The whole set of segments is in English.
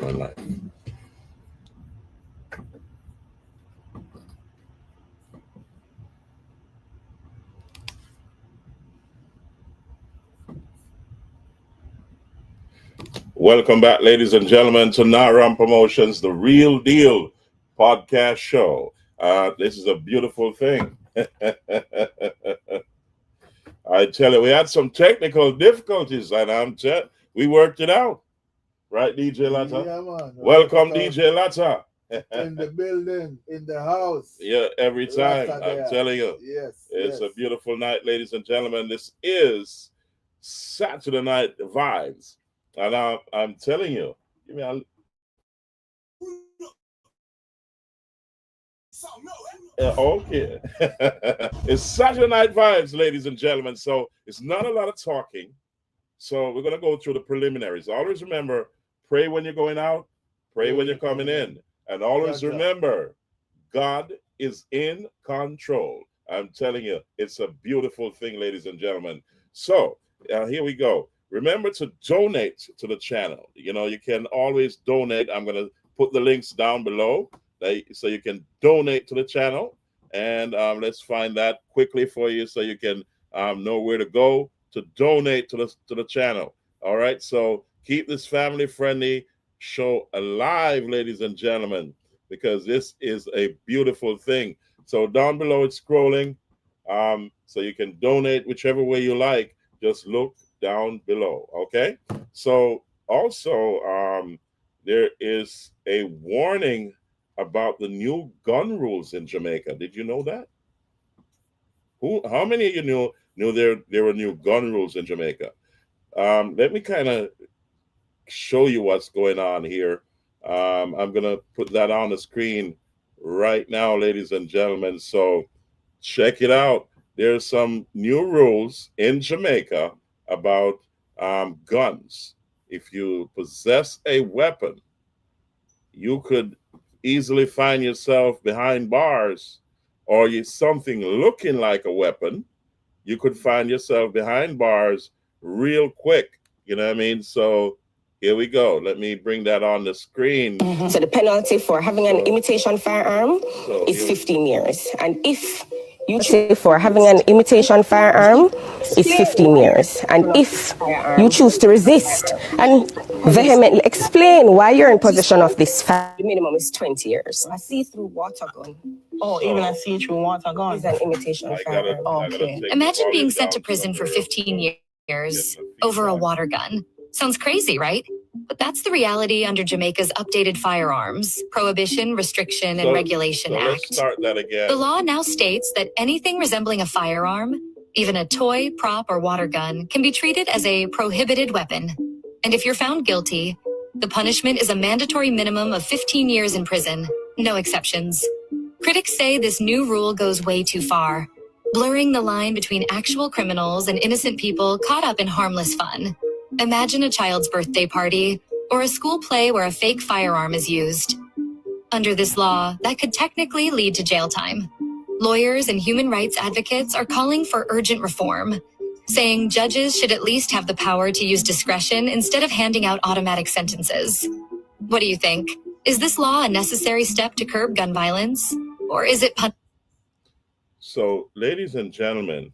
my life. Welcome back, ladies and gentlemen, to Naram Promotions, the Real Deal podcast show. This is a beautiful thing. I tell you, we had some technical difficulties, and we worked it out. Right, DJ Latta? Yeah, man. Welcome, DJ Latta. In the building, in the house. Yeah, every time. Latta I'm there. telling you. Yes. It's a beautiful night, ladies and gentlemen. This is Saturday Night Vibes. And I'm telling you, give me a... Okay. It's Saturday Night Vibes, ladies and gentlemen. So it's not a lot of talking. So we're going to go through the preliminaries. Always remember, pray when you're going out, pray when you're coming in. And always remember, God is in control. I'm telling you, it's a beautiful thing, ladies and gentlemen. So here we go. Remember to donate to the channel. You know, you can always donate. I'm going to put the links down below so you can donate to the channel. And let's find that quickly for you so you can know where to go to donate to the channel. All right. So keep this family-friendly show alive, ladies and gentlemen, because this is a beautiful thing. So down below, it's scrolling. So you can donate whichever way you like. Just look down below. Okay. So also, there is a warning about the new gun rules in Jamaica. Did you know that? How many of you knew there were new gun rules in Jamaica? Let me kind of show you what's going on here. I'm going to put that on the screen right now, ladies and gentlemen. So check it out. There's some new rules in Jamaica about guns. If you possess a weapon, you could easily find yourself behind bars, or something looking like a weapon. You could find yourself behind bars real quick. You know what I mean? So here we go. Let me bring that on the screen. So the penalty for having an imitation firearm is 15 years. And if you choose for having an imitation firearm, it's 15 years. And if you choose to resist and vehemently explain why you're in possession of this firearm, the minimum is 20 years. A see-through water gun. Oh, even a see-through water gun is an imitation firearm. Okay. Imagine being sent to prison for 15 years over a water gun. Sounds crazy, right? But that's the reality under Jamaica's updated Firearms, Prohibition, Restriction, and Regulation Act. Let's start that again. The law now states that anything resembling a firearm, even a toy, prop, or water gun, can be treated as a prohibited weapon. And if you're found guilty, the punishment is a mandatory minimum of 15 years in prison, no exceptions. Critics say this new rule goes way too far, blurring the line between actual criminals and innocent people caught up in harmless fun. Imagine a child's birthday party or a school play where a fake firearm is used. Under this law, that could technically lead to jail time. Lawyers and human rights advocates are calling for urgent reform, saying judges should at least have the power to use discretion instead of handing out automatic sentences. What do you think? Is this law a necessary step to curb gun violence? Or is it... So, ladies and gentlemen,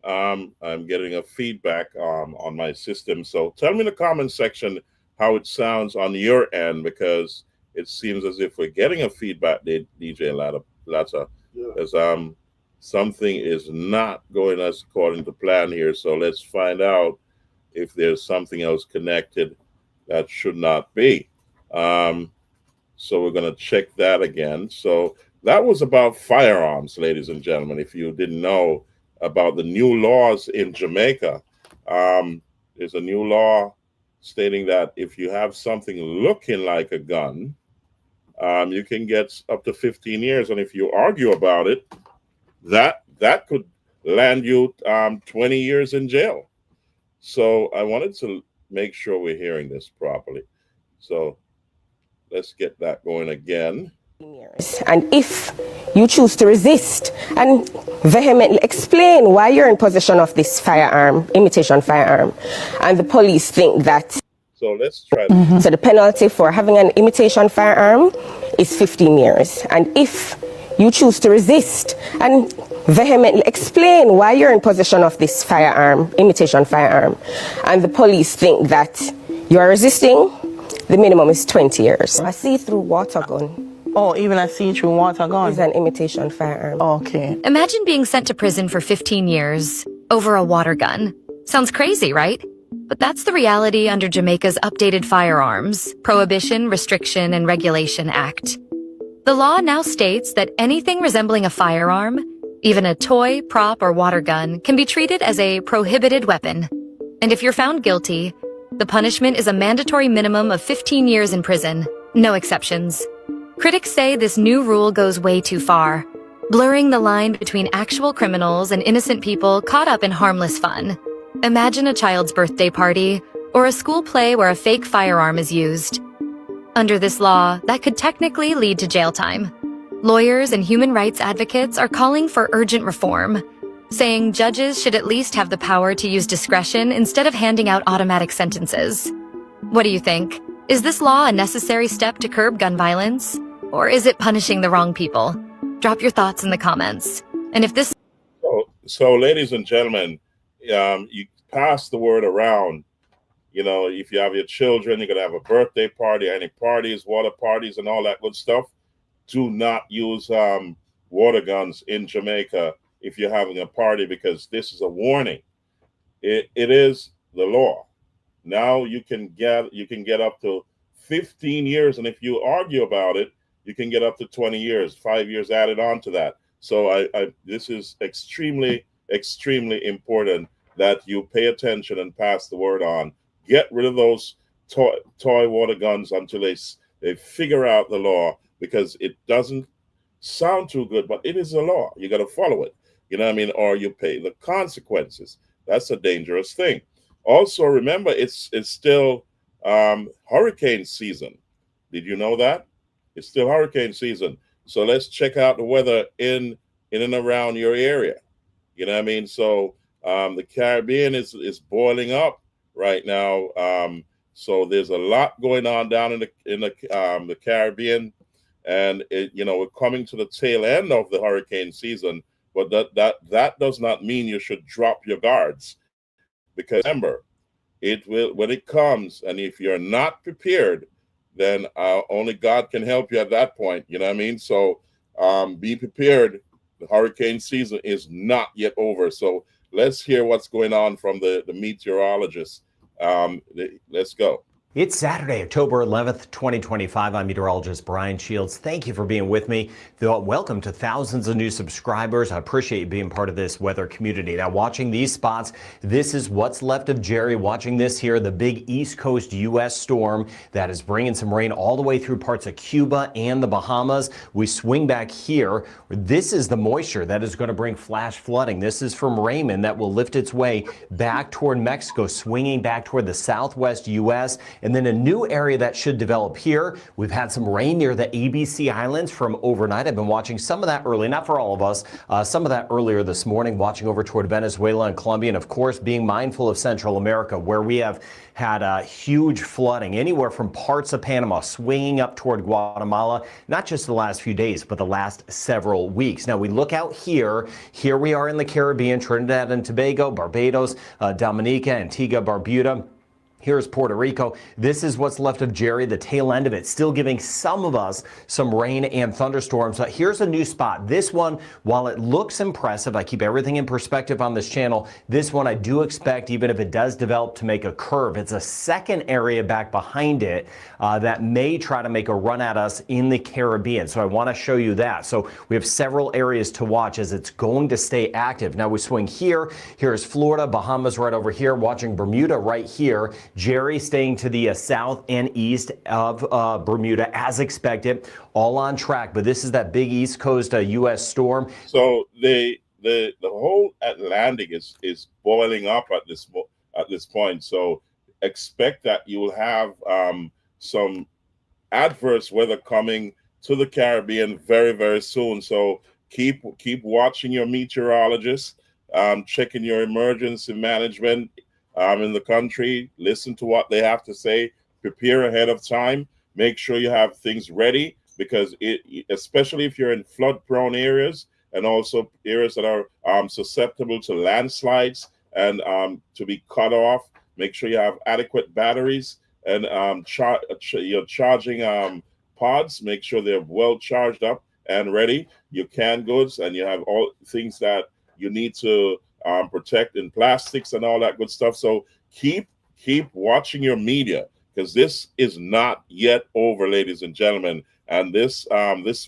I'm getting a feedback on my system. So tell me in the comment section how it sounds on your end, because it seems as if we're getting a feedback, DJ Latta, because something is not going as according to plan here. So let's find out if there's something else connected that should not be. So we're going to check that again. So that was about firearms, ladies and gentlemen. If you didn't know about the new laws in Jamaica, there's a new law stating that if you have something looking like a gun, you can get up to 15 years. And if you argue about it, that could land you 20 years in jail. So I wanted to make sure we're hearing this properly. So let's get that going again. And if you choose to resist and vehemently explain why you're in possession of this firearm, imitation firearm, and the police think that... So let's try this. So the penalty for having an imitation firearm is 15 years. And if you choose to resist and vehemently explain why you're in possession of this firearm, imitation firearm, and the police think that you are resisting, the minimum is 20 years. A see-through water gun Oh, even a see-through water gun. is an imitation firearm. Okay. Imagine being sent to prison for 15 years over a water gun. Sounds crazy, right? But that's the reality under Jamaica's updated Firearms, Prohibition, Restriction, and Regulation Act. The law now states that anything resembling a firearm, even a toy, prop, or water gun, can be treated as a prohibited weapon. And if you're found guilty, the punishment is a mandatory minimum of 15 years in prison, no exceptions. Critics say this new rule goes way too far, blurring the line between actual criminals and innocent people caught up in harmless fun. Imagine a child's birthday party or a school play where a fake firearm is used. Under this law, that could technically lead to jail time. Lawyers and human rights advocates are calling for urgent reform, saying judges should at least have the power to use discretion instead of handing out automatic sentences. What do you think? Is this law a necessary step to curb gun violence? Or is it punishing the wrong people? Drop your thoughts in the comments. And if this... So ladies and gentlemen, you pass the word around. You know, if you have your children, you're going to have a birthday party, any parties, water parties, and all that good stuff. Do not use water guns in Jamaica if you're having a party, because this is a warning. It is the law. Now you can get up to 15 years, and if you argue about it, you can get up to 20 years, 5 years added on to that. So this is extremely, extremely important that you pay attention and pass the word on. Get rid of those toy water guns until they figure out the law, because it doesn't sound too good, but it is a law. You got to follow it. You know what I mean? Or you pay the consequences. That's a dangerous thing. Also, remember, it's still hurricane season. Did you know that? It's still hurricane season. So let's check out the weather in and around your area. You know what I mean? So the Caribbean is boiling up right now. So there's a lot going on down in the Caribbean, and we're coming to the tail end of the hurricane season. But that does not mean you should drop your guards, because remember, it will, when it comes, and if you're not prepared, then only God can help you at that point. You know what I mean? So be prepared. The hurricane season is not yet over. So let's hear what's going on from the meteorologists. Let's go. It's Saturday, October 11th, 2025. I'm meteorologist Brian Shields. Thank you for being with me. Welcome to thousands of new subscribers. I appreciate you being part of this weather community. Now, watching these spots, this is what's left of Jerry. Watching this here, the big East Coast U.S. storm that is bringing some rain all the way through parts of Cuba and the Bahamas. We swing back here. This is the moisture that is going to bring flash flooding. This is from Raymond that will lift its way back toward Mexico, swinging back toward the southwest U.S., and then a new area that should develop here. We've had some rain near the ABC Islands from overnight. I've been watching some of that early, not for all of us, some of that earlier this morning, watching over toward Venezuela and Colombia, and of course being mindful of Central America, where we have had huge flooding anywhere from parts of Panama swinging up toward Guatemala, not just the last few days, but the last several weeks. Now we look out here. Here we are in the Caribbean, Trinidad and Tobago, Barbados, Dominica, Antigua, Barbuda. Here's Puerto Rico. This is what's left of Jerry, the tail end of it, still giving some of us some rain and thunderstorms. But here's a new spot. This one, while it looks impressive, I keep everything in perspective on this channel. This one I do expect, even if it does develop, to make a curve. It's a second area back behind it that may try to make a run at us in the Caribbean. So I want to show you that. So we have several areas to watch as it's going to stay active. Now we swing here. Here's Florida, Bahamas right over here, watching Bermuda right here. Jerry staying to the south and east of Bermuda as expected, all on track. But this is that big East Coast U.S. storm. So the whole Atlantic is boiling up at this point. So expect that you will have some adverse weather coming to the Caribbean very, very soon. So keep watching your meteorologists, checking your emergency management. in the country. Listen to what they have to say. Prepare ahead of time. Make sure you have things ready, because especially if you're in flood-prone areas and also areas that are susceptible to landslides and to be cut off. Make sure you have adequate batteries and your charging pods. Make sure they're well charged up and ready. Your canned goods, and you have all things that you need to protect in plastics and all that good stuff. So keep watching your media, because this is not yet over, ladies and gentlemen. And this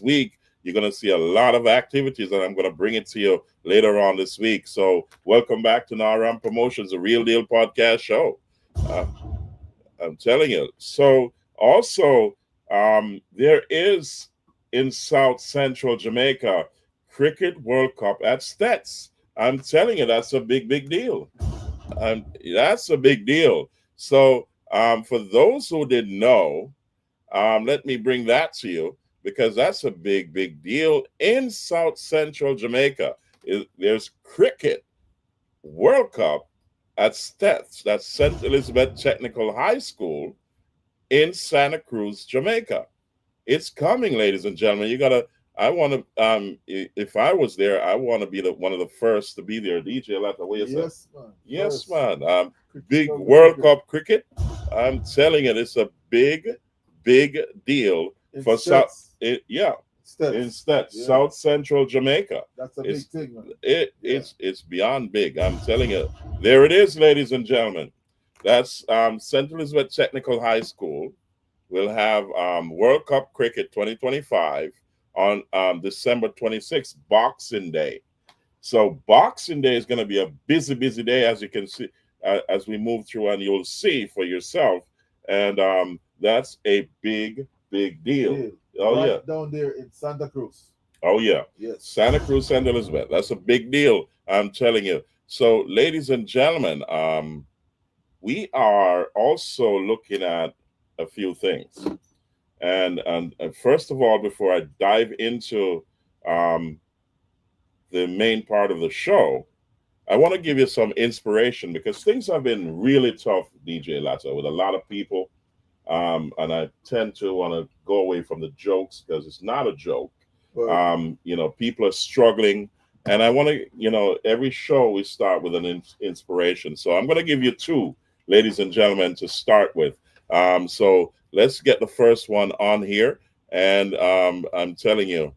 week, you're going to see a lot of activities, and I'm going to bring it to you later on this week. So welcome back to Naram Promotions, a Real Deal podcast show. I'm telling you. So also, there is in South Central Jamaica Cricket World Cup at Stets. I'm telling you, that's a big deal. That's a big deal. So for those who didn't know, let me bring that to you, because that's a big deal in South Central Jamaica. There's Cricket World Cup at Stets. That's St. Elizabeth Technical High School in Santa Cruz, Jamaica. It's coming, ladies and gentlemen. I want to, if I was there, I want to be one of the first to be there. DJ Latta, what you say? Yes, man. Yes, man. Big World Cup cricket. I'm telling you, it's a big deal for South. In Stets, yeah. South Central Jamaica. That's a big thing, man. It's beyond big. I'm telling you. There it is, ladies and gentlemen. That's St. Elizabeth Technical High School. We'll have World Cup Cricket 2025 on December 26th, Boxing Day. So Boxing Day is going to be a busy day, as you can see, as we move through, and you'll see for yourself. And that's a big deal. Oh, yeah. Down there in Santa Cruz. Oh, yeah. Yes. Santa Cruz, St. Elizabeth. That's a big deal, I'm telling you. So, ladies and gentlemen, we are also looking at a few things. And first of all, before I dive into the main part of the show, I want to give you some inspiration, because things have been really tough, DJ Latta, with a lot of people. And I tend to want to go away from the jokes, because it's not a joke. People are struggling. And I want to, every show we start with an inspiration. So I'm going to give you two, ladies and gentlemen, to start with. So let's get the first one on here. And I'm telling you,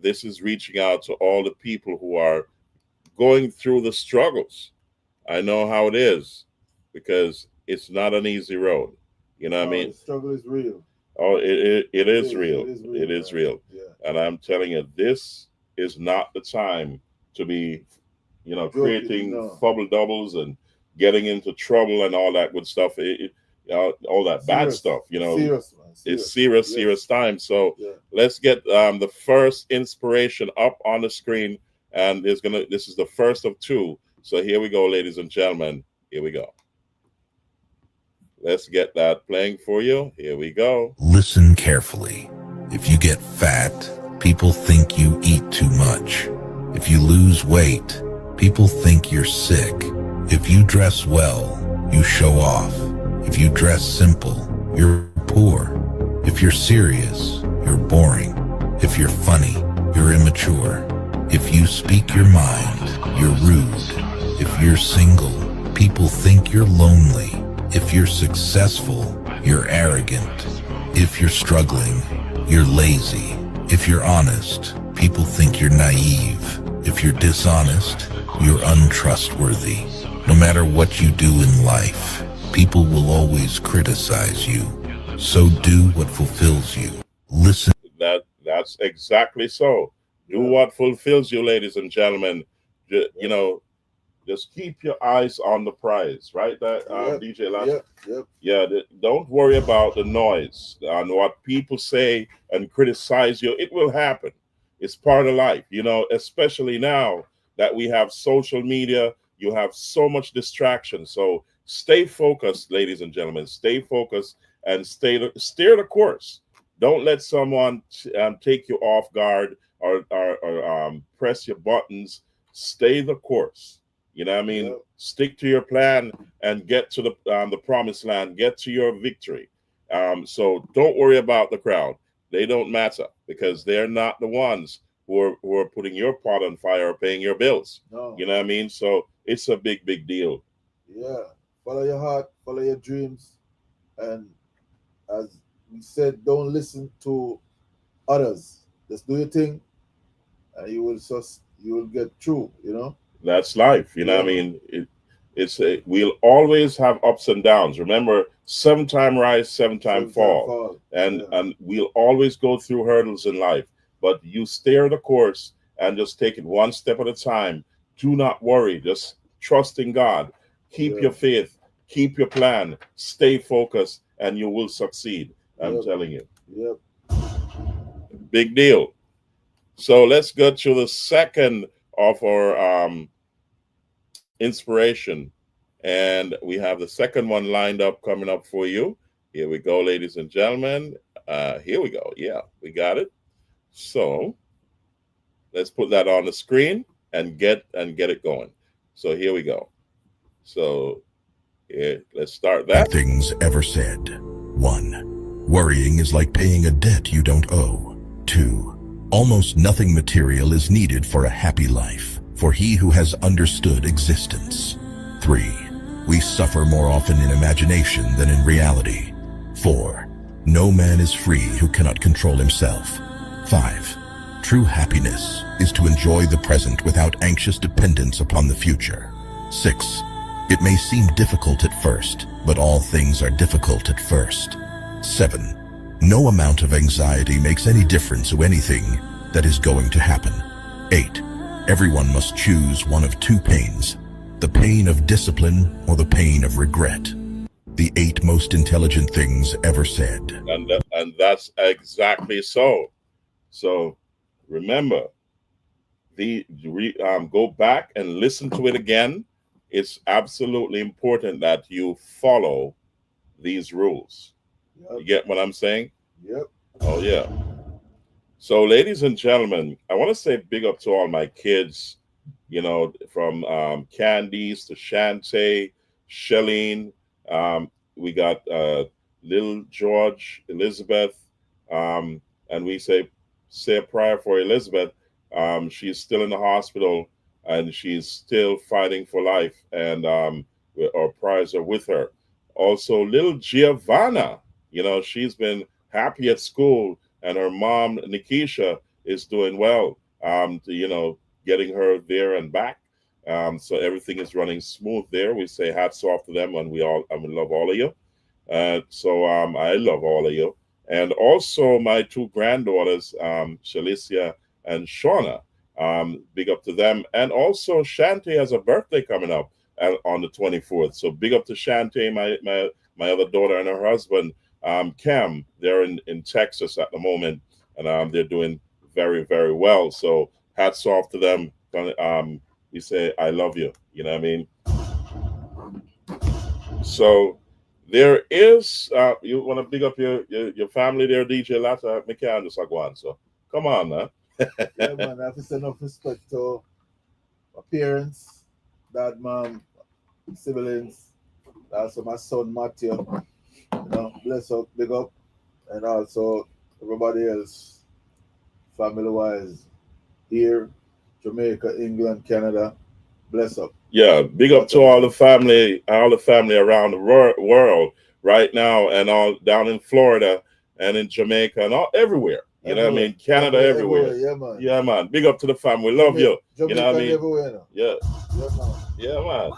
this is reaching out to all the people who are going through the struggles. I know how it is, because it's not an easy road. You know what I mean? The struggle is real. Oh, it is real. It is real. Yeah. And I'm telling you, this is not the time to be, creating bubble doubles and getting into trouble and all that good stuff. All that bad stuff. Serious, man. It's serious time. So let's get the first inspiration up on the screen, and this is the first of two. So here we go, ladies and gentlemen. Here we go. Let's get that playing for you. Here we go. Listen carefully. If you get fat, people think you eat too much. If you lose weight, people think you're sick. If you dress well, you show off. If you dress simple, you're poor. If you're serious, you're boring. If you're funny, you're immature. If you speak your mind, you're rude. If you're single, people think you're lonely. If you're successful, you're arrogant. If you're struggling, you're lazy. If you're honest, people think you're naive. If you're dishonest, you're untrustworthy. No matter what you do in life, people will always criticize you. So do what fulfills you. Listen. That's exactly so. Do what fulfills you, ladies and gentlemen. Just keep your eyes on the prize, right? DJ Latta? Yeah, don't worry about the noise and what people say and criticize you. It will happen. It's part of life, especially now that we have social media. You have so much distraction. So stay focused, ladies and gentlemen. Stay focused and steer the course. Don't let someone take you off guard or press your buttons. Stay the course. You know what I mean? Yep. Stick to your plan and get to the promised land. Get to your victory. So don't worry about the crowd. They don't matter because they're not the ones who are putting your pot on fire or paying your bills. No. You know what I mean? So it's a big, big deal. Yeah. Follow your heart, follow your dreams. And as we said, don't listen to others. Just do your thing and you will get through, you know? That's life. You know what I mean? We'll always have ups and downs. Remember, 7-time rise, 7-time fall. And we'll always go through hurdles in life. But you steer the course and just take it one step at a time. Do not worry. Just trust in God. Keep your faith. Keep your plan. Stay focused, and you will succeed. I'm telling you. Yep. Big deal. So let's go to the second of our inspiration. And we have the second one lined up coming up for you. Here we go, ladies and gentlemen. Here we go. Yeah, we got it. So let's put that on the screen and get it going. So here we go. So let's start that. Things ever said. 1. Worrying is like paying a debt you don't owe. 2. Almost nothing material is needed for a happy life, for he who has understood existence. 3. We suffer more often in imagination than in reality. 4. No man is free who cannot control himself. 5. True happiness is to enjoy the present without anxious dependence upon the future. 6. It may seem difficult at first, but all things are difficult at first. 7. No amount of anxiety makes any difference to anything that is going to happen. 8. Everyone must choose one of 2 pains, the pain of discipline or the pain of regret. The 8 most intelligent things ever said. And that's exactly so. So remember, go back and listen to it again. It's absolutely important that you follow these rules. Yep. You get what I'm saying? Yep. Oh, yeah. So, ladies and gentlemen, I want to say big up to all my kids, you know, from Candice to Shantae, Shelleen. We got little George, Elizabeth, and we say a prayer for Elizabeth. She's still in the hospital and she's still fighting for life, and our prayers are with her. Also, little Giovanna, you know, she's been happy at school, and her mom, Nikisha, is doing well, you know, getting her there and back. So everything is running smooth there. We say hats off to them, and we love all of you. So I love all of you. And also my 2 granddaughters, Shalicia and Shauna, big up to them. And also Shantae has a birthday coming up on the 24th. So big up to Shantae, my other daughter, and her husband, Cam. They're in Texas at the moment, and they're doing very, very well. So hats off to them. We say, I love you. You know what I mean? So there is, you want to big up your family there, DJ Lata? Me can't just go on. So come on, man. Yeah, man. I have to send enough respect to my parents, dad, mom, siblings, also my son Matthew. You know, bless up, big up, and also everybody else, family-wise, here, Jamaica, England, Canada. Bless up. Yeah, big up to all the family around the world right now, and all down in Florida and in Jamaica and all everywhere. You know what I mean? Canada, everywhere. Yeah, man. Yeah, man. Big up to the family. We love you. Jamaica, you know what I mean? Everywhere now. Yeah. Yeah, man. Yeah, man.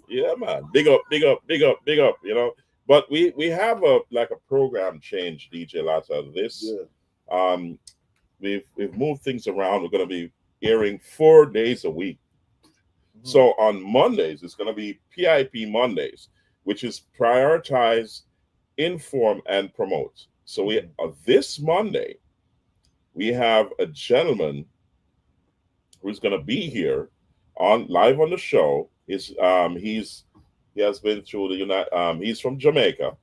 Yeah, man. Big up, big up, big up, big up. You know, but we have a program change, DJ Lata. This, we've moved things around. We're going to be airing 4 days a week. Mm-hmm. So on Mondays, it's going to be PIP Mondays, which is prioritize, inform, and promote. So we this Monday, we have a gentleman who's going to be here live on the show. He has been through the he's from Jamaica,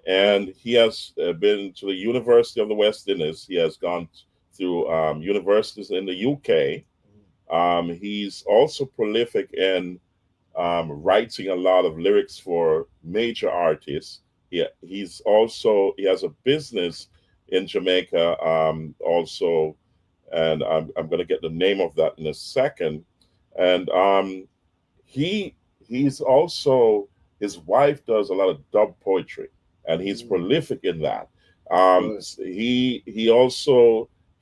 and he has been to the University of the West Indies. He has gone through universities in the UK, He's also prolific in writing a lot of lyrics for major artists. He has a business in Jamaica also, and I'm going to get the name of that in a second. And he's also, his wife does a lot of dub poetry, and he's prolific in that.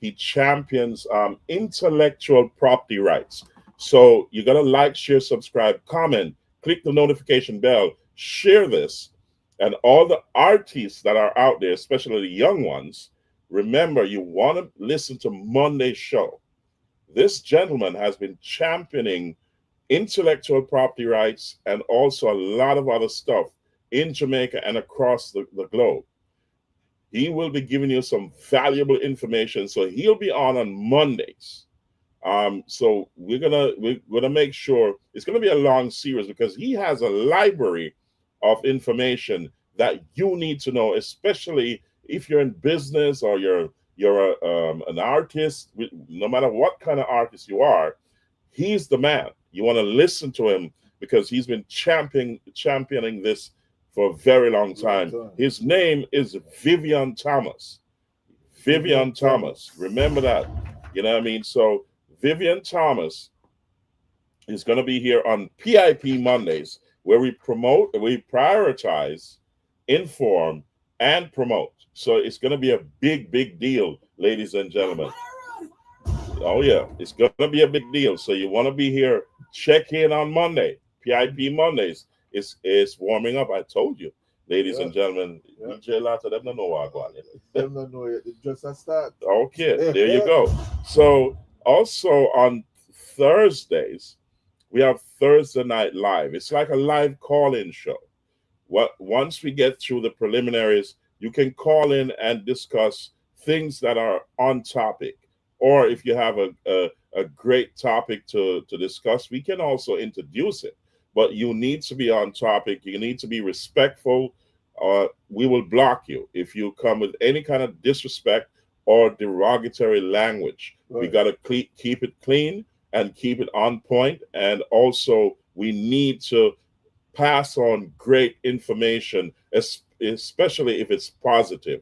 He champions intellectual property rights. So you gotta like, share, subscribe, comment, click the notification bell, share this, and all the artists that are out there, especially the young ones. Remember, you want to listen to Monday's show. This gentleman has been championing intellectual property rights and also a lot of other stuff in Jamaica and across the globe. He will be giving you some valuable information. So he'll be on Mondays. So we're gonna make sure it's gonna be a long series because he has a library of information that you need to know, especially if you're in business or you're an artist. No matter what kind of artist you are, he's the man. You want to listen to him because he's been championing this for a very long time. His name is Vivian Thomas. Vivian Thomas. Remember that. You know what I mean? So Vivian Thomas is going to be here on PIP Mondays, where we prioritize, inform, and promote. So it's going to be a big, big deal, ladies and gentlemen. Oh, yeah, it's going to be a big deal. So you want to be here, check in on Monday. PIP Mondays is warming up. I told you, ladies and gentlemen. DJ Latta, them don't know what I'm going. Them don't know yet. It's just a start. Okay, there you go. So also on Thursdays, we have Thursday Night Live. It's like a live call-in show. Once we get through the preliminaries, you can call in and discuss things that are on topic. Or if you have a great topic to discuss, we can also introduce it. But you need to be on topic. You need to be respectful. We will block you if you come with any kind of disrespect or derogatory language. Right. We got to keep it clean and keep it on point. And also, we need to pass on great information, especially if it's positive.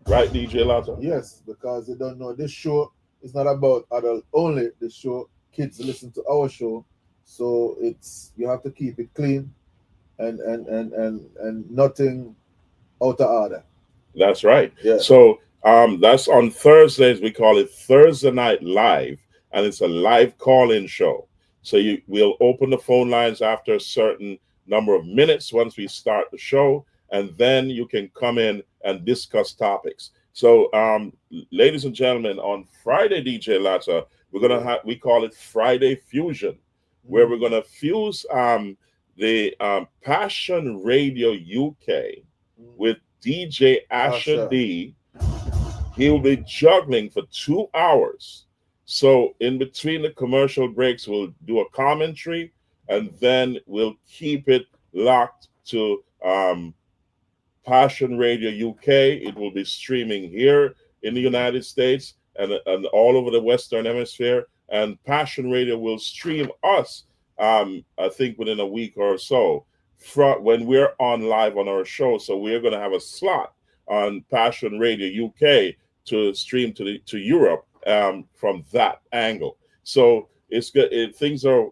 Right, DJ Latta? Yes, because they don't know this show is not about adult only. The show, kids listen to our show, so you have to keep it clean and nothing out of order. That's right. Yeah. So that's on Thursdays. We call it Thursday Night Live, and it's a live call-in show. So we'll open the phone lines after a certain number of minutes once we start the show, and then you can come in and discuss topics. So, ladies and gentlemen, on Friday, DJ Latta, we call it Friday Fusion, where we're gonna fuse the Passion Radio UK with DJ Asher D. He'll be juggling for 2 hours. So in between the commercial breaks, we'll do a commentary, and then we'll keep it locked to Passion Radio UK. It will be streaming here in the United States and all over the Western Hemisphere. And Passion Radio will stream us, I think, within a week or so when we're on live on our show. So we're going to have a slot on Passion Radio UK to stream to Europe from that angle. So it's good. Things are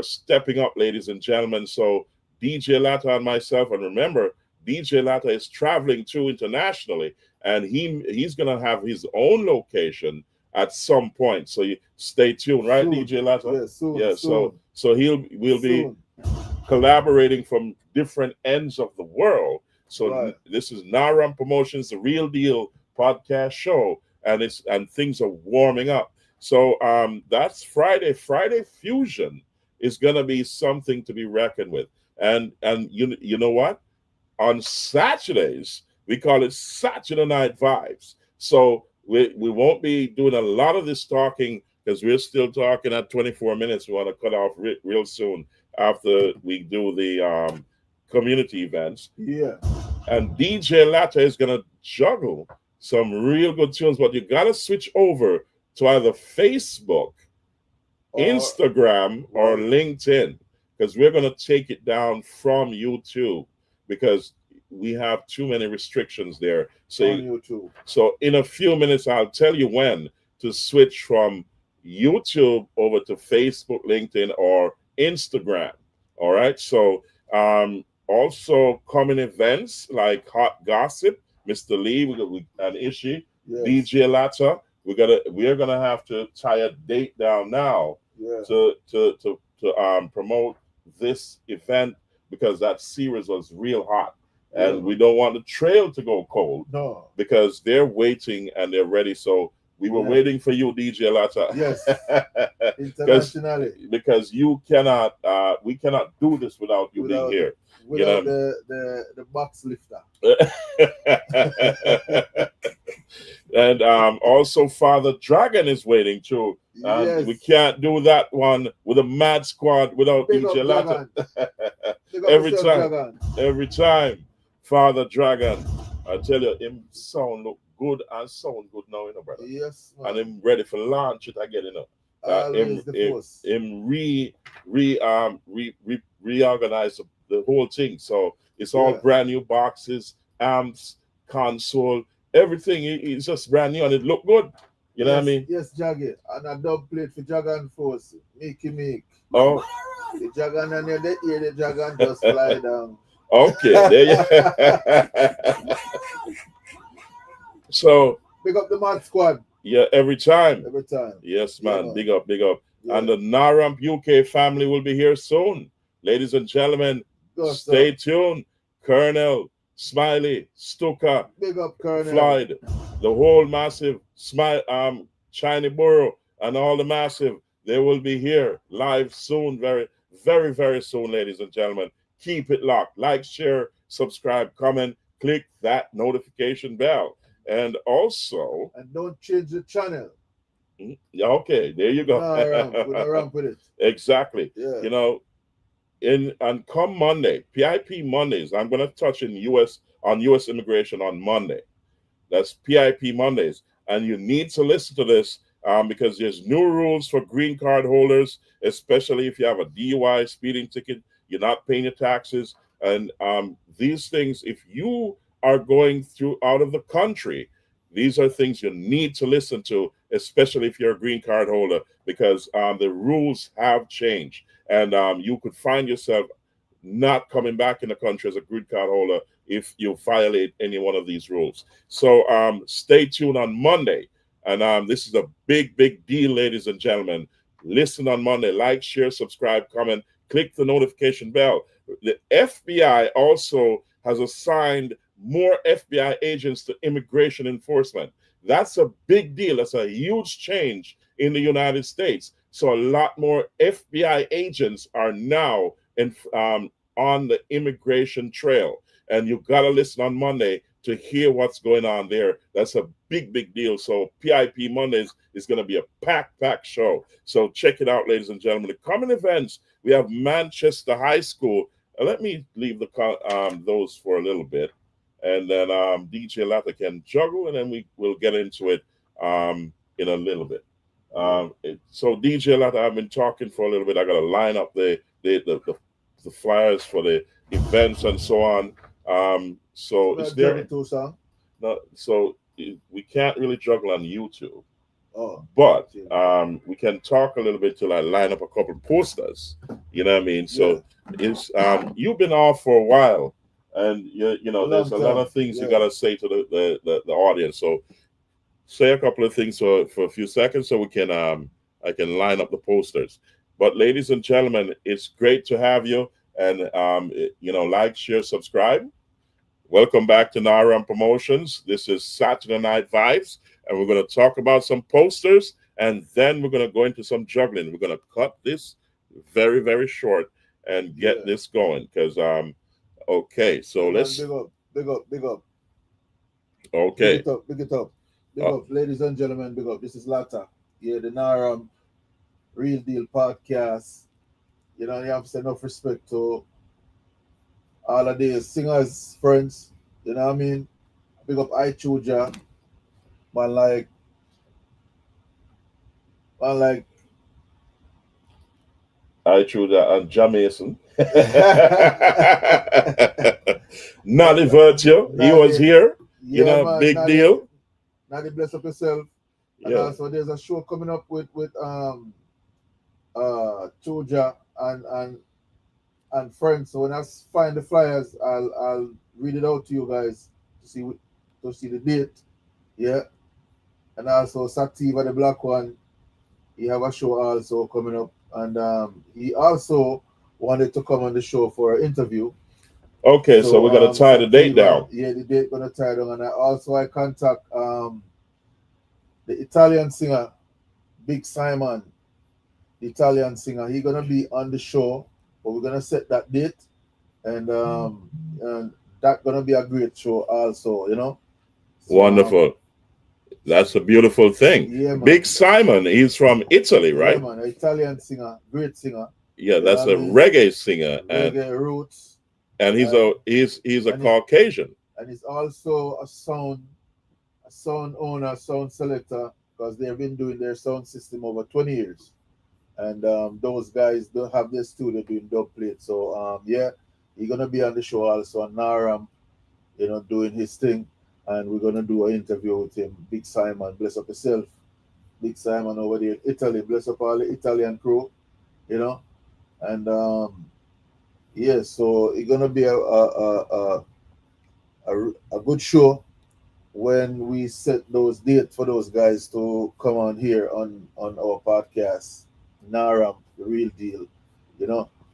stepping up, ladies and gentlemen. So DJ Latta and myself, and remember, DJ Latta is traveling too internationally, and he's gonna have his own location at some point. So you stay tuned, right, soon. DJ Latta? Yeah, soon. Yeah. Soon. So we'll be collaborating from different ends of the world. So This is Naram Promotions, the Real Deal podcast show, and things are warming up. So that's Friday. Friday Fusion is gonna be something to be reckoned with. And you know what? On Saturdays, we call it Saturday Night Vibes. So we won't be doing a lot of this talking because we're still talking at 24 minutes. We want to cut off real soon after we do the community events. Yeah. And DJ Latta is going to juggle some real good tunes, but you got to switch over to either Facebook Instagram or LinkedIn, because we're going to take it down from YouTube because we have too many restrictions there. So, on YouTube. So in a few minutes, I'll tell you when to switch from YouTube over to Facebook, LinkedIn, or Instagram. All right. So also coming events like Hot Gossip, Mr. Lee, we got an issue, DJ Latta. We're gonna have to tie a date down now to promote this event because that series was real hot. And we don't want the trail to go cold. No. Because they're waiting and they're ready. So we were waiting for you, DJ Latta. Yes. Internationally. Because you cannot we cannot do this without you being here. Without the box lifter. And also Father Dragon is waiting too. We can't do that one with a mad squad without DJ Latta. Every time. Father Dragon, I tell you, him sound look good and sound good now, you know, brother. Yes, man. And him ready for launch it again, you know. Him reorganize the whole thing. So it's all brand new boxes, amps, console, everything. It's just brand new and it look good. You know what I mean? Yes, Jaggy. And a dub plate for Dragon Force. Mickey. Oh. The Dragon and the ear, the Dragon just fly down. Okay, there you So big up the Mad Squad. Yeah, every time. Every time. Yes, man. Big up, big up. Yeah. And the Naramp UK family will be here soon. Ladies and gentlemen, stay tuned. Colonel, Smiley, Stuka, big up Colonel, Floyd, the whole massive China Borough and all the massive, they will be here live soon, very, very, very soon, ladies and gentlemen. Keep it locked. Like, share, subscribe, comment, click that notification bell. And also... And don't change the channel. Okay, there you go. Around with it. Exactly. Yeah. You know, and come Monday, PIP Mondays, I'm going to touch on U.S. immigration on Monday. That's PIP Mondays. And you need to listen to this because there's new rules for green card holders, especially if you have a DUI speeding ticket, you're not paying your taxes. And these things, if you are going through out of the country, these are things you need to listen to, especially if you're a green card holder, because the rules have changed. And you could find yourself not coming back in the country as a green card holder if you violate any one of these rules. So stay tuned on Monday. And this is a big, big deal, ladies and gentlemen. Listen on Monday. Like, share, subscribe, comment, click the notification bell. The FBI also has assigned more FBI agents to immigration enforcement. That's a big deal. That's a huge change in the United States. So a lot more FBI agents are now on the immigration trail. And you've got to listen on Monday to hear what's going on there. That's a big, big deal. So PIP Mondays is going to be a packed show. So check it out, ladies and gentlemen. The coming events, we have Manchester High School. Let me leave those for a little bit. And then DJ Latta can juggle, and then we will get into it in a little bit. So DJ Latta, I've been talking for a little bit. I got to line up the flyers for the events and so on. So is there? No, so we can't really juggle on YouTube. Oh, but we can talk a little bit till I line up a couple posters. You know what I mean? So it's you've been off for a while. And you know, there's a lot of things you gotta say to the audience. So say a couple of things for a few seconds so we can I can line up the posters. But ladies and gentlemen, it's great to have you. And you know, like, share, subscribe. Welcome back to Naram Promotions. This is Saturday Night Vibes, and we're going to talk about some posters, and then we're going to go into some juggling. We're going to cut this very, very short and get this going because okay, so let's big up. Okay. Big it up. Ladies and gentlemen, big up. This is Latta. Yeah, the Naram Real Deal Podcast. You know, you have to say enough respect to all of these singers, friends. You know what I mean? Big up Ichuja. Man like I true that, and Jamaican. Nadi Virtue, he was here. Yeah, man, big Nadi, deal. Nadi, bless up yourself. And Yeah. also there's a show coming up with Choja and friends. So when I find the flyers, I'll read it out to you guys to see the date. Yeah. And also Sativa, the black one, he have a show also coming up. And he also wanted to come on the show for an interview. Okay, so we're gonna tie the date down. Yeah, the date gonna tie down. And I contact the Italian singer, Big Simon, the Italian singer. He's gonna be on the show, but we're gonna set that date, and that's gonna be a great show also, So, Wonderful. That's a beautiful thing. Yeah, man. Big Simon, he's from Italy, right? Yeah, man, an Italian singer, great singer. Yeah, that's a reggae singer, reggae roots. And he's a Caucasian. And he's also a sound owner, sound selector, because they've been doing their sound system over 20 years. And those guys don't have their studio doing dub plate. So yeah, he's gonna be on the show also on Naram, doing his thing. And we're gonna do an interview with him. Big Simon, bless up yourself. Big Simon over there in Italy, bless up all the Italian crew, And yeah, so it's gonna be a good show when we set those dates for those guys to come on here on our podcast, Naram, the real deal,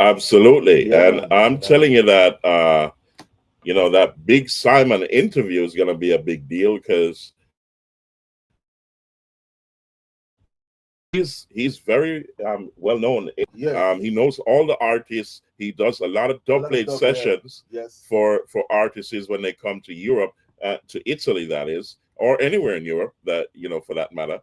Absolutely. Yeah, and man. I'm telling you that that Big Simon interview is gonna be a big deal because he's very well known. Yeah. He knows all the artists. He does a lot of dub plate sessions Yes. for artists when they come to Europe, to Italy, that is, or anywhere in Europe, that for that matter.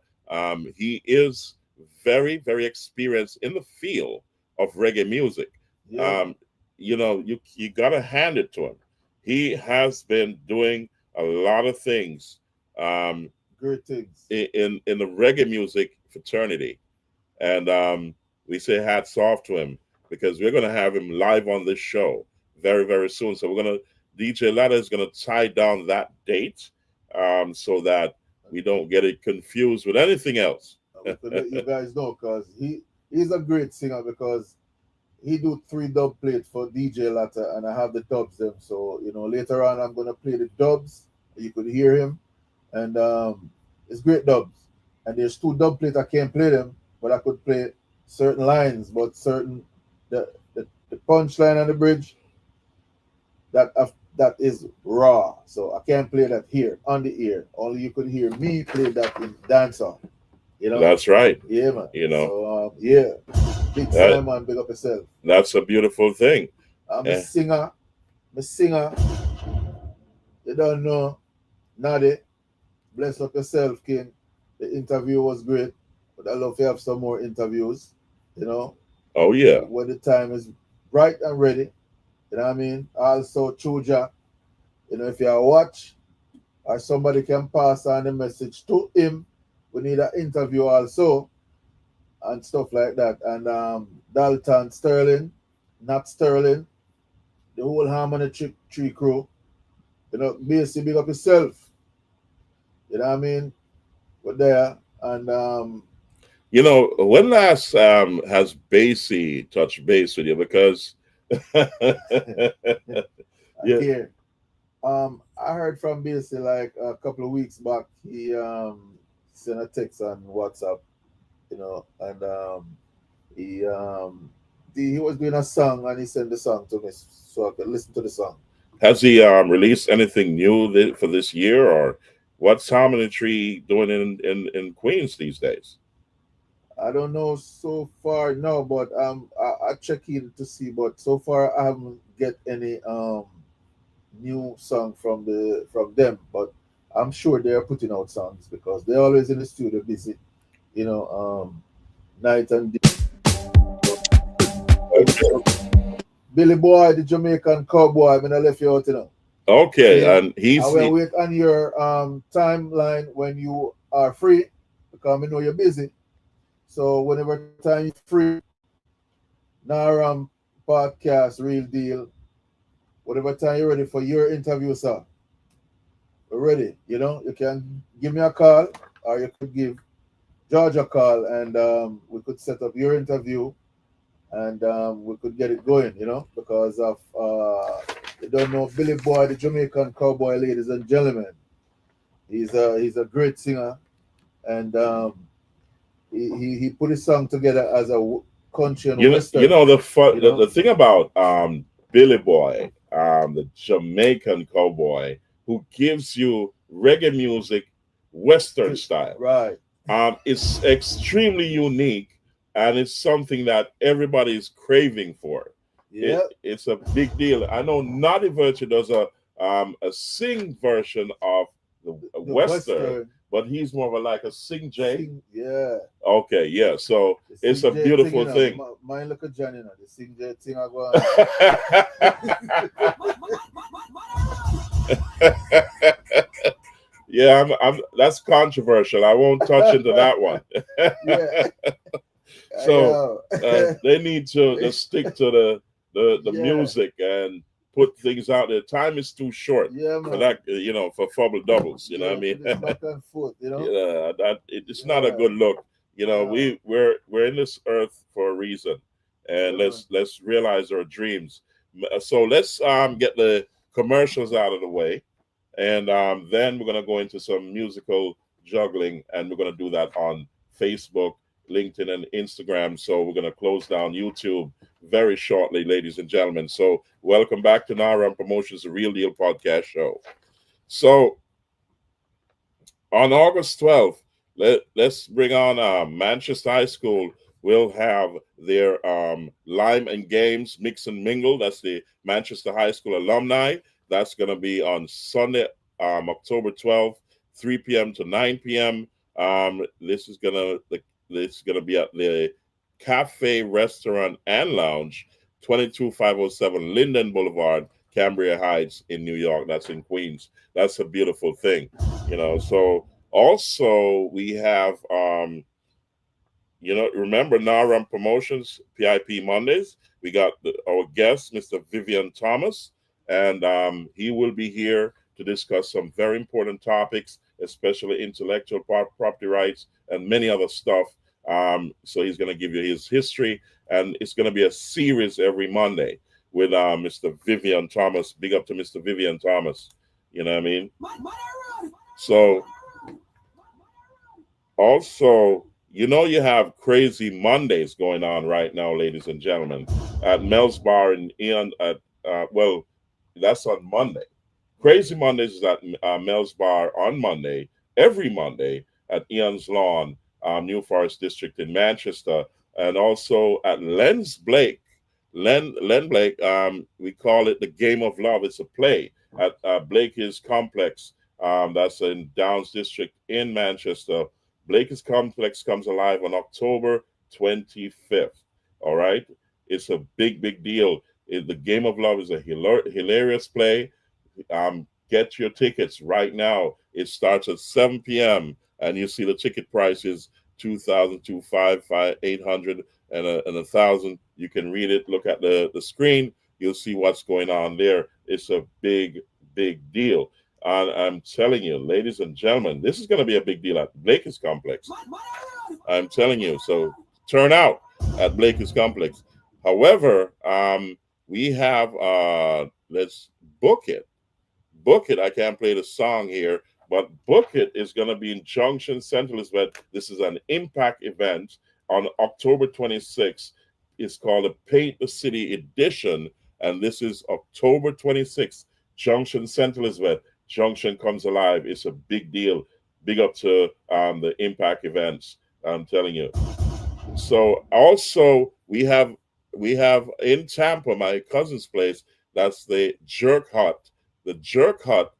He is very, very experienced in the field of reggae music. Yeah. You gotta hand it to him. He has been doing a lot of things. Great things in the reggae music fraternity, and we say hats off to him because we're going to have him live on this show very, very soon. So DJ Latta is going to tie down that date so that we don't get it confused with anything else. We could let you guys know because he's a great singer because he do 3 dub plates for DJ Latta and I have the dubs them. So later on I'm going to play the dubs. You could hear him. And it's great dubs. And there's 2 dub plates I can't play them, but I could play certain lines, but the punchline and the bridge that is raw. So I can't play that here on the ear. Only you could hear me play that in dancehall. That's right. Yeah, man. So yeah. Big Simon, big up yourself. That's a beautiful thing. I'm a singer. You don't know. Nadi. Bless up yourself, King. The interview was great, but I love to have some more interviews, Oh, yeah. when the time is right and ready, you know what I mean? Also, Choja, if you watch or somebody can pass on the message to him, we need an interview also and stuff like that. And Dalton, Sterling, Nat Sterling, the whole Harmony Tree crew, basically big up yourself. You know what I mean? We're there. And when last has Basie touched base with you? Because yeah. I heard from Basie like a couple of weeks back. He sent a text on WhatsApp, and he was doing a song and he sent the song to me so I could listen to the song. Has he released anything new for this year, or what's Harmony Tree doing in Queens these days? I don't know so far, no, but I check in to see. But so far, I haven't get any new song from them. But I'm sure they are putting out songs because they're always in the studio busy, night and day. Billy Boy, the Jamaican cowboy, I'm gonna left you out, Okay, yeah. and I will wait on your timeline when you are free because I know you're busy. So whenever time you're free, Naram Podcast, Real Deal. Whatever time you're ready for your interview, sir. We're ready. You know, you can give me a call or you could give George a call and we could set up your interview and we could get it going, you know, because of, you don't know Billy Boy, the Jamaican cowboy, ladies and gentlemen. He's a great singer and he put his song together as a country and western. You know the thing about Billy Boy, the Jamaican cowboy, who gives you reggae music, western style. Right. It's extremely unique, and it's something that everybody is craving for. Yeah, it's a big deal. I know Naughty Virtue does a sing version of the western, but he's more of like a sing J. Yeah. Okay, yeah. So it's a beautiful thing. Mine look at Johnny now. The sing J thing I go on. Yeah, I'm. That's controversial. I won't touch into that one. Yeah. So they need to just stick to the music and put things out there. Time is too short for that, you know, for fumble doubles. You know what I mean? Back and forth, you know? Yeah, it's not a good look. You know, we're in this earth for a reason, and let's realize our dreams. So let's get the commercials out of the way. And then we're going to go into some musical juggling, and we're going to do that on Facebook, LinkedIn, and Instagram. So we're going to close down YouTube very shortly, ladies and gentlemen. So welcome back to Naram Promotions, the Real Deal podcast show. So on August 12th, let's bring on Manchester High School. Will have their Lime and Games Mix and Mingle. That's the Manchester High School alumni. That's going to be on Sunday, October 12th, 3 p.m. to 9 p.m. This is gonna be at the Cafe, Restaurant, and Lounge, 22507 Linden Boulevard, Cambria Heights in New York. That's in Queens. That's a beautiful thing, you know. So also we have, you know, remember Naram Promotions PIP Mondays. We got our guest, Mr. Vivian Thomas. And he will be here to discuss some very important topics, especially intellectual property rights and many other stuff. So he's going to give you his history, and it's going to be a series every Monday with Mr. Vivian Thomas. Big up to Mr. Vivian Thomas. You know what I mean? So also, you know, you have Crazy Mondays going on right now, ladies and gentlemen, at Mel's Bar in Ian at that's on Monday. Crazy Mondays is at Mel's Bar on Monday, every Monday at Ian's Lawn, New Forest District in Manchester, and also at Len's Blake. Len Blake, we call it the Game of Love. It's a play at Blake's Complex. That's in Downs District in Manchester. Blake's Complex comes alive on October 25th. All right? It's a big deal. The Game of Love is a hilarious play. Get your tickets right now. It starts at 7 p.m. and you see the ticket prices $2,000, $2,500, $800, and $1,000. You can read it. Look at the screen. You'll see what's going on there. It's a big deal. And I'm telling you, ladies and gentlemen, this is going to be a big deal at Blake's Complex. I'm telling you. So turn out at Blake's Complex. However, we have, let's book it. I can't play the song here, but Book It is going to be in Junction Central. This is an impact event on October 26th. It's called the Paint the City Edition, and this is October 26th, Junction Central Elizabeth. Junction comes alive. It's a big deal. Big up to the impact events, I'm telling you. So also we have in Tampa, my cousin's place, that's the Jerk Hut. The Jerk Hut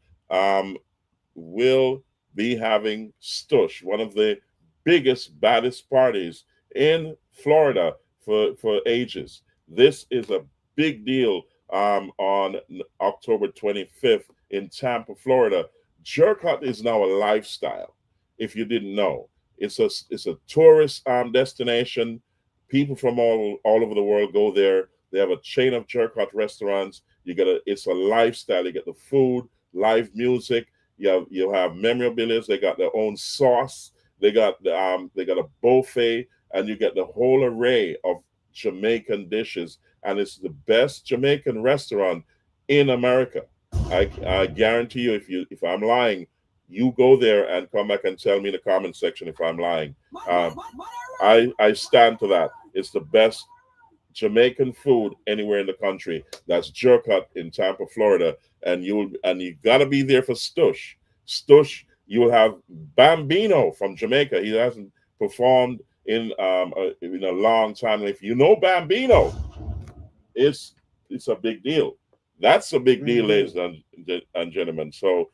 will be having Stush, one of the biggest, baddest parties in Florida for ages. This is a big deal on October 25th in Tampa, Florida. Jerk Hut is now a lifestyle, if you didn't know. It's a tourist destination. People from all over the world go there. They have a chain of jerk hut restaurants. It's a lifestyle. You get the food, live music. You have memorabilia. They got their own sauce. They got a buffet, and you get the whole array of Jamaican dishes. And it's the best Jamaican restaurant in America. I guarantee you, if I'm lying, you go there and come back and tell me in the comment section if I'm lying. I stand to that. It's the best Jamaican food anywhere in the country. That's Jerk Hut in Tampa, Florida, and you gotta be there for Stush. Stush, you will have Bambino from Jamaica. He hasn't performed in a long time. If you know Bambino, it's a big deal. That's a big deal, ladies and gentlemen. So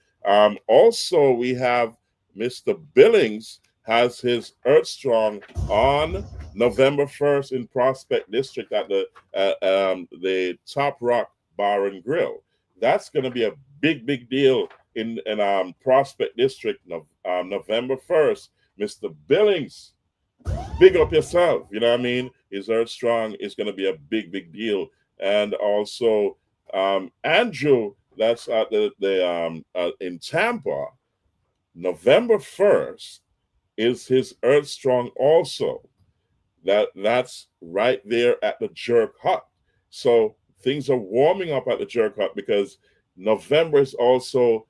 also we have Mr. Billings has his Earth Strong on November 1st in Prospect District at the Top Rock Bar and Grill. That's going to be a big deal in Prospect District November 1st. Mr. Billings, big up yourself. You know what I mean? His Earth Strong is going to be a big deal. And also Andrew, that's at in Tampa, November 1st is his Earth Strong also. That's right there at the Jerk Hut. So things are warming up at the Jerk Hut because November is also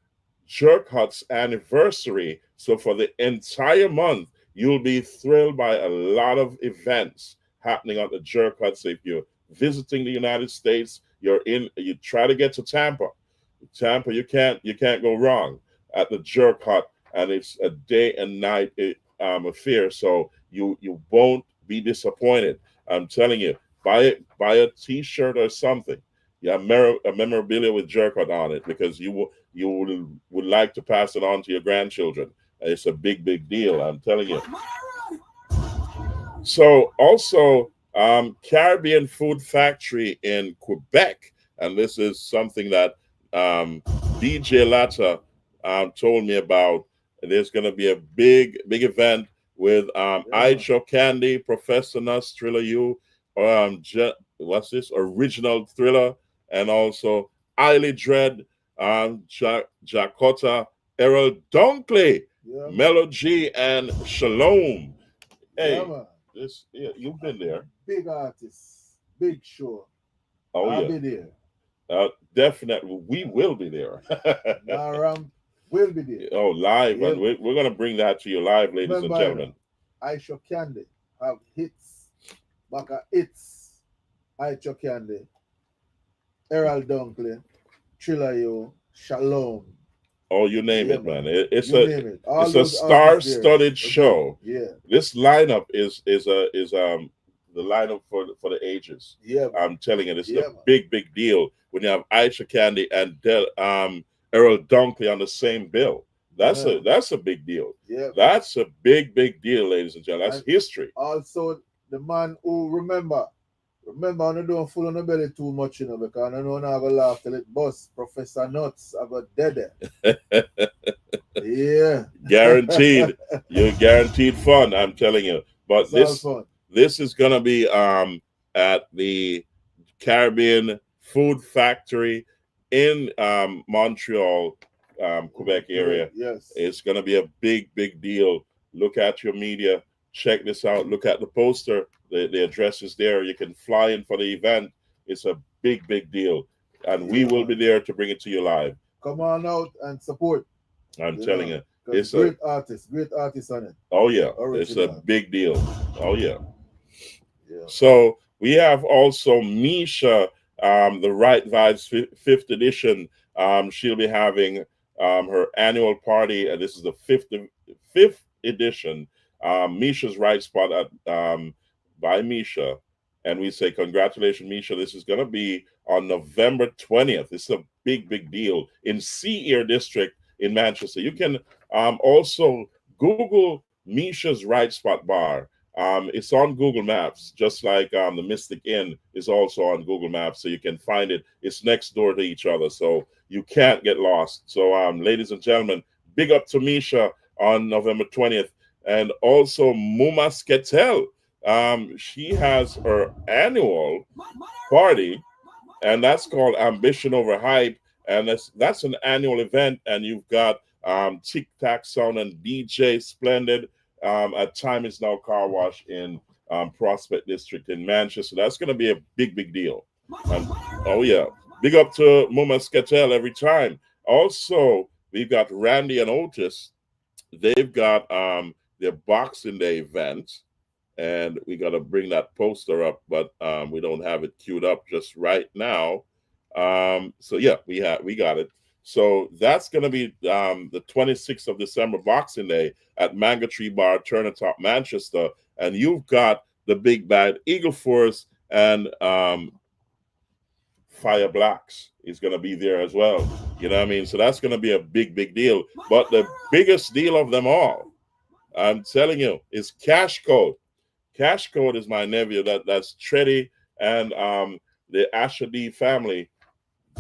Jerk Hut's anniversary. So for the entire month, you'll be thrilled by a lot of events happening at the Jerk Hut. So if you're visiting the United States, you try to get to Tampa. Tampa, you can't go wrong at the Jerk Hut, and it's a day and night affair. So you won't be disappointed. I'm telling you, buy a T-shirt or something. Yeah, a memorabilia with Jerk Hut on it, because you would like to pass it on to your grandchildren. It's a big deal. I'm telling you. So also Caribbean Food Factory in Quebec, and this is something that DJ Latta told me about. There's going to be a big event with Icho Candy, Professor Nuss, Thriller U, what's this? Original Thriller, and also Eiley Dread, Jakota, Errol Dunkley, Melo G, and Shalom. Hey, you've been there. Big artists, big show. Oh, I'll be there. Definitely, we will be there. Naram will be there. Oh, live, and we're going to bring that to you live, ladies and gentlemen. Icho Candy have hits, Baka hits, Icho Candy, Errol Dunkley, Trillayo, Shalom. Oh, you name it, man. It's a star-studded show. Yeah. This lineup is the lineup for the ages. Yeah. I'm telling you, this is a big deal when you have Icha Candy and Errol Dunkley on the same bill. That's a big deal. Yeah. That's a big deal, ladies and gentlemen. That's history. Also, the man who remember I don't full on the belly too much, because I know I go laugh till it bust. Professor Nuts, I got dead. Yeah. Guaranteed. You're guaranteed fun, I'm telling you. But this is gonna be at the Caribbean Food Factory in Montreal, Quebec area. Yes. It's gonna be a big deal. Look at your media, check this out, look at the poster. The address is there. You can fly in for the event. It's a big deal, and we will be there to bring it to you live. Come on out and support. I'm telling you, it's great artists on it. Oh yeah, it's a big deal. Oh yeah. So we have also Misha, the Right Vibes 5th edition. She'll be having her annual party, and this is the 5th edition. Misha's Right Spot at by Misha, and we say congratulations, Misha. This is going to be on November 20th. This is a big deal in Sea Air District in Manchester. You can also Google Misha's Right Spot Bar. It's on Google Maps, just like the Mystic Inn is also on Google Maps, so you can find it. It's next door to each other, so you can't get lost. So ladies and gentlemen, big up to Misha on November 20th. And also Mumasketel. she has her annual party, and that's called Ambition Over Hype, and that's an annual event. And you've got Tic Tac Sound and DJ Splendid at Time Is Now Car Wash in Prospect District in Manchester. That's going to be a big deal. And oh yeah, big up to Muma Sketel every time. Also, we've got Randy and Otis. They've got their Boxing Day event, and we got to bring that poster up, but we don't have it queued up just right now. So yeah, we got it. So that's going to be the 26th of December, Boxing Day, at Mango Tree Bar, Turner Top, Manchester. And you've got the big bad Eagle Force and Fire Blacks is going to be there as well. You know what I mean? So that's going to be a big deal. But the biggest deal of them all, I'm telling you, is Cash Code. Cash Code is my nephew. That's Treddy and the Asher D family.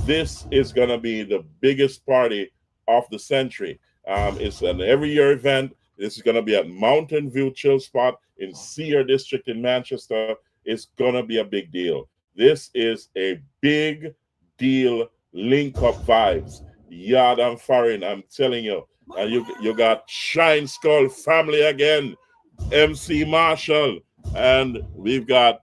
This is going to be the biggest party of the century. It's an every year event. This is going to be at Mountain View Chill Spot in Sear District in Manchester. It's going to be a big deal. This is a big deal. Link up vibes. Yard and foreign, I'm telling you. And you got Shine Skull family again. MC Marshall. And we've got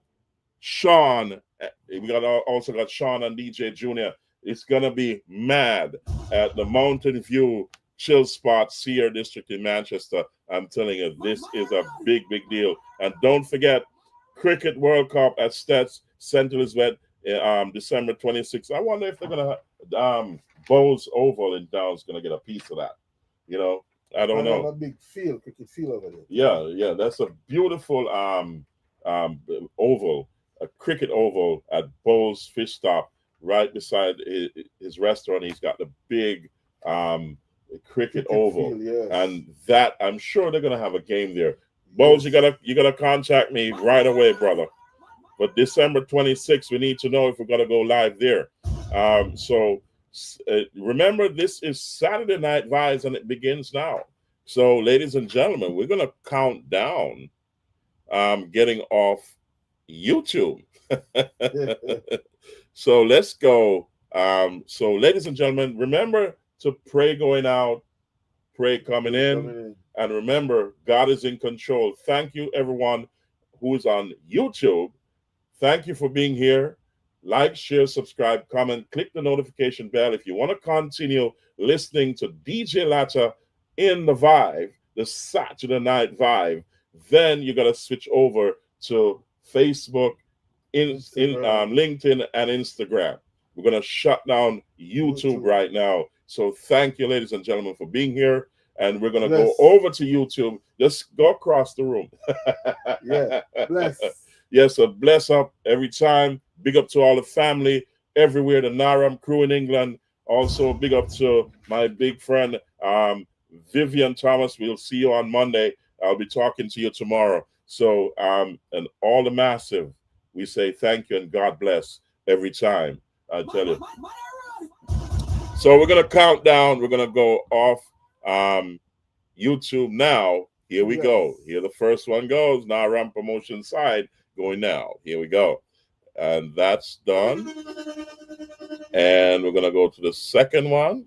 Sean. We also got Sean and DJ Junior. It's going to be mad at the Mountain View Chill Spot, Sear District in Manchester. I'm telling you, this is a big deal. And don't forget, Cricket World Cup at St. Elizabeth, December 26th. I wonder if they're going to, Bowes Oval in Downs going to get a piece of that. You know, I don't know. A big cricket field over there. Yeah, that's a beautiful oval, a cricket oval at Bowes Fish Stop, right beside his restaurant. He's got the big cricket oval, field, yes. And that I'm sure they're gonna have a game there. Bowes, you gotta contact me right away, brother. But December 26th, we need to know if we're gonna go live there. So remember, this is Saturday Night Vibes, and it begins now. So, ladies and gentlemen, we're gonna count down getting off YouTube. So let's go. So, ladies and gentlemen, remember to pray going out, pray coming in, and remember, God is in control. Thank you, everyone who is on YouTube. Thank you for being here. Like, share, subscribe, comment, click the notification bell. If you want to continue listening to DJ Latta in the Vibe, the Saturday Night Vibe, then you got to switch over to Facebook, LinkedIn, and Instagram. We're going to shut down YouTube right now. So thank you, ladies and gentlemen, for being here. And we're going to go over to YouTube. Just go across the room. Yeah, bless. Yes, a bless up every time. Big up to all the family everywhere, the Naram crew in England. Also, big up to my big friend, Vivian Thomas. We'll see you on Monday. I'll be talking to you tomorrow. So, and all the massive, we say thank you and God bless every time. I tell you. So we're going to count down. We're going to go off YouTube now. Here we go. Here the first one goes. Naram promotion side going now. Here we go. And that's done. And we're going to go to the second one.